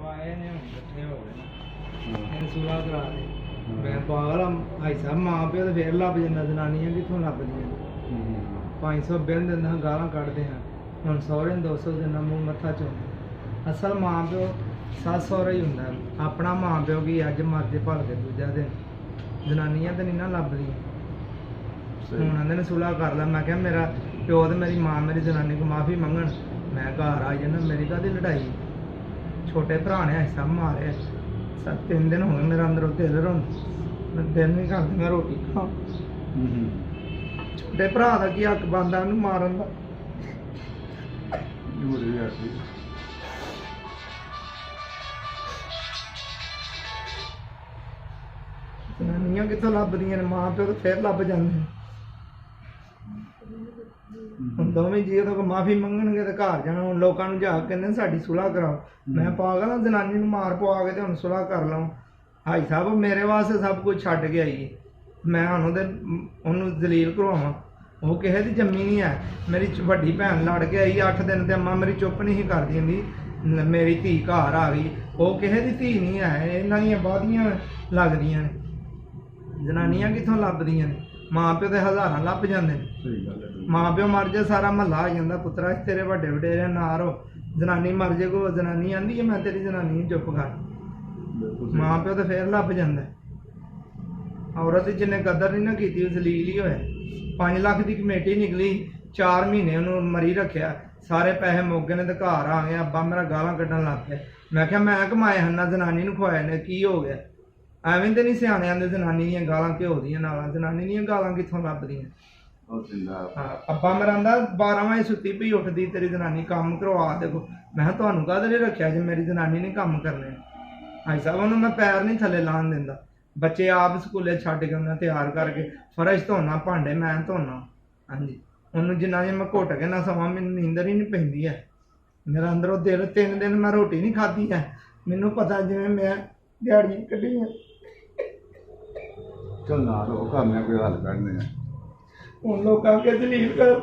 ਆਏ ਨੇ ਹੁਣ ਇਕੱਠੇ ਹੋ ਗਏ ਨਾ ਇਹਨੇ ਸੁਲਾ ਕਰਾ ਦੇ ਮੈਂ ਪਾਗਲ ਆ ਭਾਈ ਸਾਹਿਬ ਮਾਂ ਪਿਓ ਤੇ ਫੇਰ ਲੱਭ ਜਾਂਦਾ ਜਨਾਨੀਆਂ ਕਿੱਥੋਂ ਲੱਭਦੀਆਂ 500 ਬਿੱਲ ਦਿੰਦਾ ਗਾਲਾਂ ਕੱਢਦੇ ਹਾਂ ਹੁਣ ਸਹੁਰੇ ਨੂੰ 200 ਦਿਨਾਂ ਮੂੰਹ ਮੱਥਾ ਚੋਂਦੇ ਅਸਲ ਮਾਂ ਪਿਓ ਸੱਸ ਸਹੁਰਾ ਹੀ ਹੁੰਦਾ ਆਪਣਾ ਮਾਂ ਪਿਓ ਕੀ ਅੱਜ ਮਰਦੇ ਭਲ ਕੇ ਦੂਜਾ ਦਿਨ ਜਨਾਨੀਆਂ ਤੇ ਨਹੀਂ ਨਾ ਲੱਭਦੀਆਂ ਹੁਣ ਆਂਦੇ ਨੇ ਸੁਲਾ ਕਰ ਲੈ ਮੈਂ ਕਿਹਾ ਮੇਰਾ ਪਿਓ ਤੇ ਮੇਰੀ ਮਾਂ ਮੇਰੀ ਜਨਾਨੀ ਕੋ ਮਾਫੀ ਮੰਗਣ ਮੈਂ ਘਰ ਆ ਜਾਣਾ ਮੇਰੀ ਕਾਹਦੀ ਲੜਾਈ ਛੋਟੇ ਭਰਾ ਨੇ ਐਸਾ ਮਾਰਿਆ 3 ਦਿਨ ਹੋ ਗਏ ਮੇਰਾ ਅੰਦਰੋਂ ਦਿਲ ਰੋਂਦਾ ਮੈਂ ਦਿਲ ਨਹੀਂ ਕਰਦੀ ਮੈਂ ਰੋਟੀ ਖਾਂ ਛੋਟੇ ਭਰਾ ਦਾ ਕੀ ਹੱਕ ਬਣਦਾ ਉਹਨੂੰ ਮਾਰਨ ਦਾ ਜਨਾਨੀਆਂ ਕਿੱਥੋਂ ਲੱਭਦੀਆਂ ਨੇ ਮਾਂ ਪਿਓ ਤਾਂ ਫਿਰ ਲੱਭ ਜਾਂਦੇ ਨੇ ਹੁਣ ਦੋਵੇਂ ਜੀ ਉਹਦੇ ਕੋਲ ਮਾਫੀ ਮੰਗਣਗੇ ਤੇ ਘਰ ਜਾਣਾ ਹੁਣ ਲੋਕਾਂ ਨੂੰ ਜਾ ਕੇ ਕਹਿੰਦੇ ਸਾਡੀ ਸੁਲਾਹ ਕਰਾਓ ਮੈਂ ਪਾਗਲ ਆ ਜਨਾਨੀ ਨੂੰ ਮਾਰ ਪਵਾ ਕੇ ਤੇ ਹੁਣ ਸੁਲਾਹ ਕਰ ਲਵਾਂ ਭਾਈ ਸਾਹਿਬ ਮੇਰੇ ਵਾਸਤੇ ਸਭ ਕੁਝ ਛੱਡ ਕੇ ਆਈ ਮੈਂ ਹੁਣ ਉਹਨੂੰ ਜ਼ਲੀਲ ਕਰਵਾਵਾਂ ਉਹ ਕਿਸੇ ਦੀ ਜੰਮੀ ਨਹੀਂ ਹੈ ਮੇਰੀ ਵੱਡੀ ਭੈਣ ਲੜ ਕੇ ਆਈ 8 ਦਿਨ ਤੇ ਅੰਮਾ ਮੇਰੀ ਚੁੱਪ ਨਹੀਂ ਸੀ ਕਰਦੀ ਹੁੰਦੀ ਮੇਰੀ ਧੀ ਘਰ ਆ ਗਈ ਉਹ ਕਿਸੇ ਦੀ ਧੀ ਨਹੀਂ ਹੈ ਇਹਨਾਂ ਦੀਆਂ ਬਾਦੀਆਂ ਲੱਗਦੀਆਂ ਨੇ ਜਨਾਨੀਆਂ ਕਿੱਥੋਂ ਲੱਭਦੀਆਂ ਨੇ ਮਾਂ ਪਿਓ ਤੇ ਹਜ਼ਾਰਾਂ ਲੱਭ ਜਾਂਦੇ ਨੇ ਮਾਂ ਪਿਓ ਮਰ ਜਾ ਸਾਰਾ ਮਹੱਲਾ ਆ ਜਾਂਦਾ ਪੁੱਤਰਾ ਤੇਰੇ ਵੱਡੇ ਵਡੇਰੇ ਨਾ ਰੋ ਜਨਾਨੀ ਮਰ ਜੇ ਕੋ ਜਨਾਨੀ ਆਂਦੀ ਹੈ ਮੈਂ ਤੇਰੀ ਜਨਾਨੀ ਨੂੰ ਚੁੱਪ ਕਰ ਮਾਂ ਪਿਓ ਤੇ ਫੇਰ ਲੱਭ ਜਾਂਦਾ ਔਰਤ ਜਿਹਨੇ ਕਦਰ ਨਹੀਂ ਨਾ ਕੀਤੀ ਉਹ ਜ਼ਲੀਲ ਹੀ ਹੋਇਆ 5 ਲੱਖ ਦੀ ਕਮੇਟੀ ਨਿਕਲੀ 4 ਮਹੀਨੇ ਉਹਨੂੰ ਮਰੀ ਰੱਖਿਆ ਸਾਰੇ ਪੈਸੇ ਮੁੱਕ ਗਏ ਨੇ ਤੇ ਘਰ ਆ ਗਿਆ ਅੱਬਾ ਮੇਰਾ ਗਾਲਾਂ ਕੱਢਣ ਲੱਗ ਪਿਆ ਮੈਂ ਕਿਹਾ ਮੈਂ ਕਮਾਏ ਹਨ ਨਾ ਜਨਾਨੀ ਨੂੰ ਖਵਾਏ ਨੇ ਕੀ ਹੋ ਗਿਆ ਐਵੇਂ ਤੇ ਨਹੀਂ ਸਿਆਣੇ ਆਂਦੇ ਜਨਾਨੀ ਦੀਆਂ ਗਾਲਾਂ ਘਿਓ ਦੀਆਂ ਨਾਲਾਂ ਜਨਾਨੀ ਦੀਆਂ ਗਾਲਾਂ ਕਿੱਥੋਂ ਲੱਭਦੀਆਂ ਅੱਬਾ ਮੇਰਾ ਆਂਦਾ 12 ਵਜੇ ਸੁੱਤੀ ਪਈ ਉੱਠਦੀ ਤੇਰੀ ਜਨਾਨੀ ਕੰਮ ਕਰਵਾ ਦੇਖੋ ਮੈਂ ਕਿਹਾ ਤੁਹਾਨੂੰ ਕਾਹਦੇ ਲਈ ਰੱਖਿਆ ਜੇ ਮੇਰੀ ਜਨਾਨੀ ਨੇ ਕੰਮ ਕਰਨੇ ਭਾਈ ਸਾਹਿਬ ਉਹਨੂੰ ਮੈਂ ਪੈਰ ਨਹੀਂ ਥੱਲੇ ਲਾਣ ਦਿੰਦਾ ਬੱਚੇ ਆਪ ਸਕੂਲੇ ਛੱਡ ਕੇ ਉਹਨਾਂ ਤਿਆਰ ਕਰਕੇ ਫਰਸ਼ ਧੋਣਾ ਭਾਂਡੇ ਮੈਂ ਧੋਣਾ ਹਾਂਜੀ ਉਹਨੂੰ ਜਿੰਨਾ ਜੇ ਮੈਂ ਘੁੱਟ ਕੇ ਨਾ ਸਮਾਂ ਮੈਨੂੰ ਨੀਂਦਰ ਹੀ ਨਹੀਂ ਪੈਂਦੀ ਹੈ ਮੇਰਾ ਅੰਦਰੋਂ ਦਿਲ 3 ਦਿਨ ਮੈਂ ਰੋਟੀ ਨਹੀਂ ਖਾਧੀ ਹੈ ਮੈਨੂੰ ਪਤਾ ਜਿਵੇਂ ਮੈਂ ਦਿਹਾੜੀਆਂ ਕੱਢੀਆਂ ਚੱਲ ਨਾ ਰੋ ਘਰ ਮੈਂ ਕੋਈ ਹੱਲ ਕੱਢਨੇ ਆ ਹੁਣ ਲੋਕਾਂ ਕੇ ਦਲੀਲ ਕਰ